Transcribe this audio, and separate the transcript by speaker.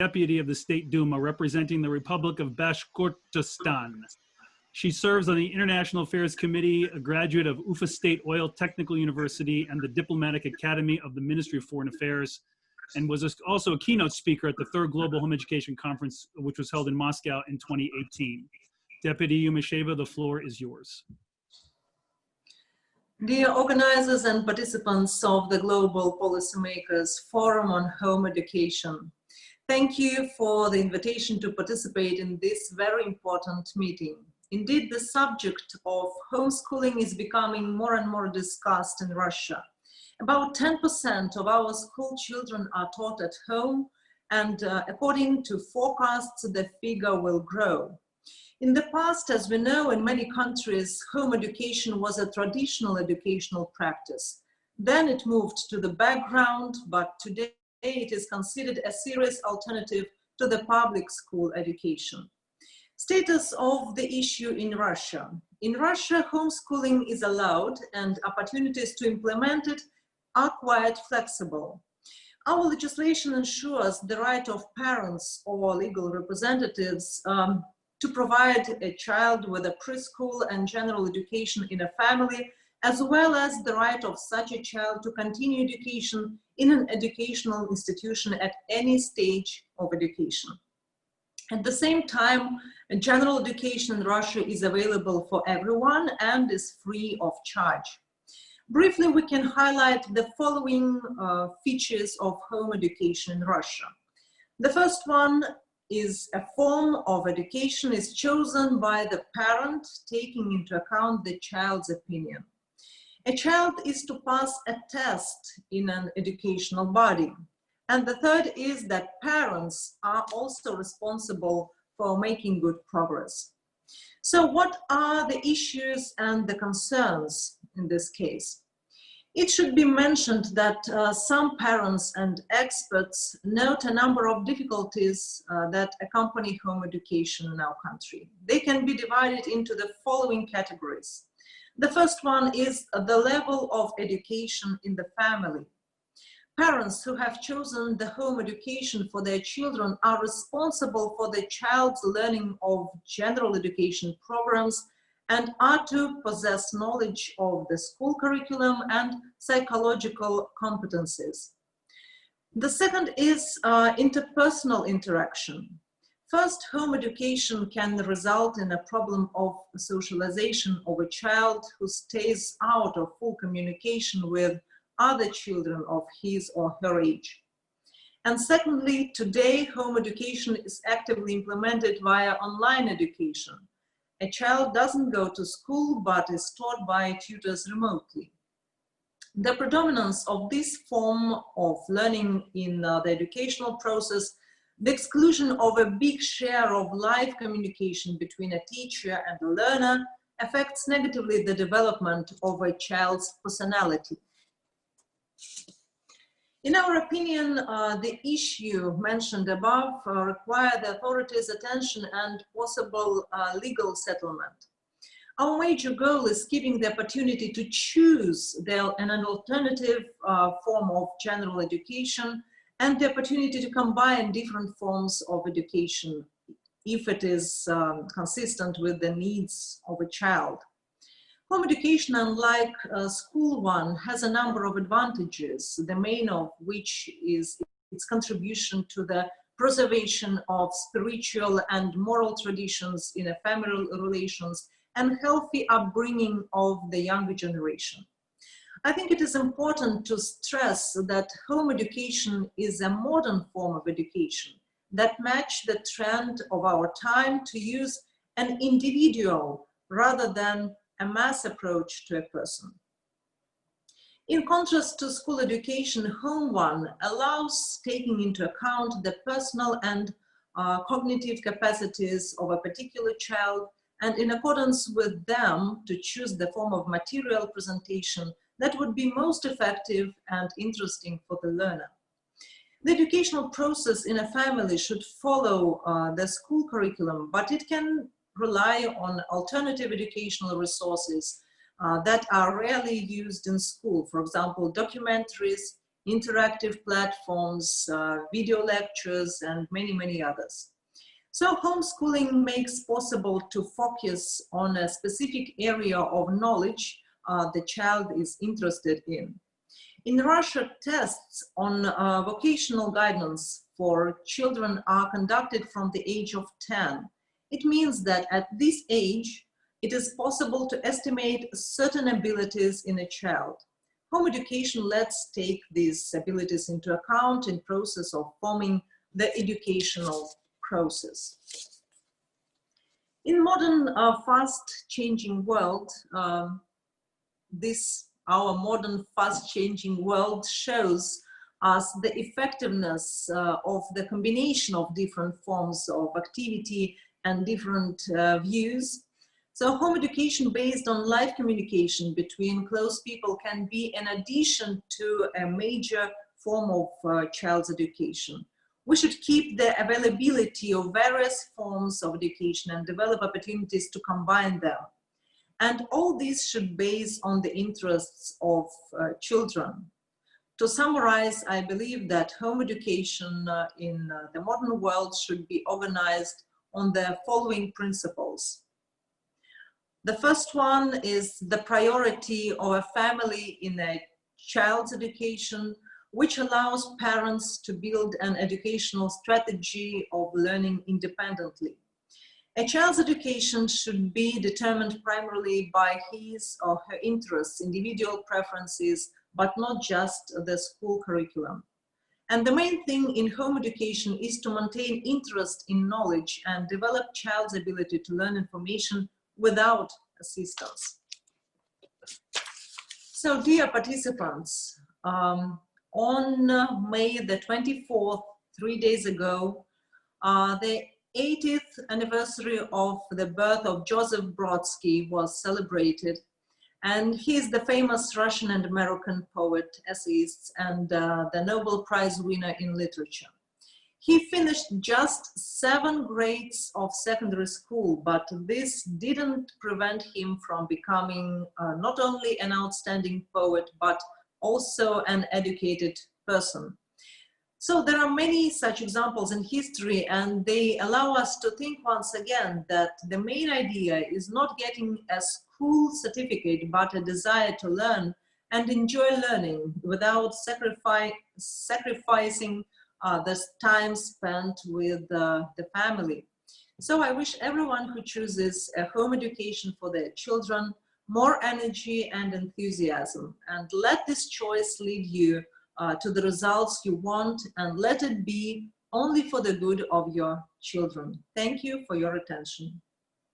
Speaker 1: Deputy of the State Duma representing the Republic of Bashkortostan. She serves on the International Affairs Committee, a graduate of Ufa State Oil Technical University and the Diplomatic Academy of the Ministry of Foreign Affairs, and was also a keynote speaker at the third Global Home Education Conference, which was held in Moscow in 2018. Deputy Yumasheva, the floor is yours.
Speaker 2: Dear organizers and participants of the Global Policymakers Forum on Home Education, thank you for the invitation to participate in this very important meeting. Indeed, the subject of homeschooling is becoming more and more discussed in Russia. About 10% of our school children are taught at home, and according to forecasts, the figure will grow. In the past, as we know, in many countries, home education was a traditional educational practice. Then it moved to the background, but today it is considered a serious alternative to the public school education. Status of the issue in Russia. In Russia, homeschooling is allowed and opportunities to implement it are quite flexible. Our legislation ensures the right of parents or legal representatives to provide a child with a preschool and general education in a family, as well as the right of such a child to continue education in an educational institution at any stage of education. At the same time, general education in Russia is available for everyone and is free of charge. Briefly, we can highlight the following features of home education in Russia. The first one is a form of education is chosen by the parent, taking into account the child's opinion. A child is to pass a test in an educational body. And the third is that parents are also responsible for making good progress. So what are the issues and the concerns in this case? It should be mentioned that some parents and experts note a number of difficulties that accompany home education in our country. They can be divided into the following categories. The first one is the level of education in the family. Parents who have chosen the home education for their children are responsible for the child's learning of general education programs and are to possess knowledge of the school curriculum and psychological competencies. The second is interpersonal interaction. First, home education can result in a problem of socialization of a child who stays out of full communication with other children of his or her age. And secondly, today home education is actively implemented via online education. A child doesn't go to school but is taught by tutors remotely. The predominance of this form of learning in the educational process, the exclusion of a big share of live communication between a teacher and a learner affects negatively the development of a child's personality. In our opinion, the issue mentioned above require the authorities' attention and possible legal settlement. Our major goal is giving the opportunity to choose an alternative form of general education and the opportunity to combine different forms of education if it is consistent with the needs of a child. Home education, unlike school one, has a number of advantages, the main of which is its contribution to the preservation of spiritual and moral traditions in a family relations and healthy upbringing of the younger generation. I think it is important to stress that home education is a modern form of education that matches the trend of our time to use an individual rather than a mass approach to a person. In contrast to school education, home one allows taking into account the personal and cognitive capacities of a particular child, and in accordance with them to choose the form of material presentation that would be most effective and interesting for the learner. The educational process in a family should follow the school curriculum, but it can rely on alternative educational resources that are rarely used in school. For example, documentaries, interactive platforms, video lectures, and many, many others. So homeschooling makes possible to focus on a specific area of knowledge the child is interested in. In Russia, tests on vocational guidance for children are conducted from the age of 10. It means that at this age, it is possible to estimate certain abilities in a child. Home education lets take these abilities into account in process of forming the educational process. In modern, fast-changing world, our modern fast-changing world shows us the effectiveness of the combination of different forms of activity and different views. So home education based on live communication between close people can be an addition to a major form of child's education. We should keep the availability of various forms of education and develop opportunities to combine them. And all this should base on the interests of children. To summarize, I believe that home education in the modern world should be organized on the following principles. The first one is the priority of a family in a child's education, which allows parents to build an educational strategy of learning independently. A child's education should be determined primarily by his or her interests, individual preferences, but not just the school curriculum. And the main thing in home education is to maintain interest in knowledge and develop child's ability to learn information without assistance. So, dear participants, on May the 24th, 3 days ago, the 80th anniversary of the birth of Joseph Brodsky was celebrated. And he is the famous Russian and American poet, essayist, and the Nobel Prize winner in literature. He finished just 7 grades of secondary school, but this didn't prevent him from becoming not only an outstanding poet, but also an educated person. So there are many such examples in history, and they allow us to think once again that the main idea is not getting a school certificate, but a desire to learn and enjoy learning without sacrificing the time spent with the family. So I wish everyone who chooses a home education for their children more energy and enthusiasm, and let this choice lead you to the results you want, and let it be only for the good of your children. Thank you for your attention.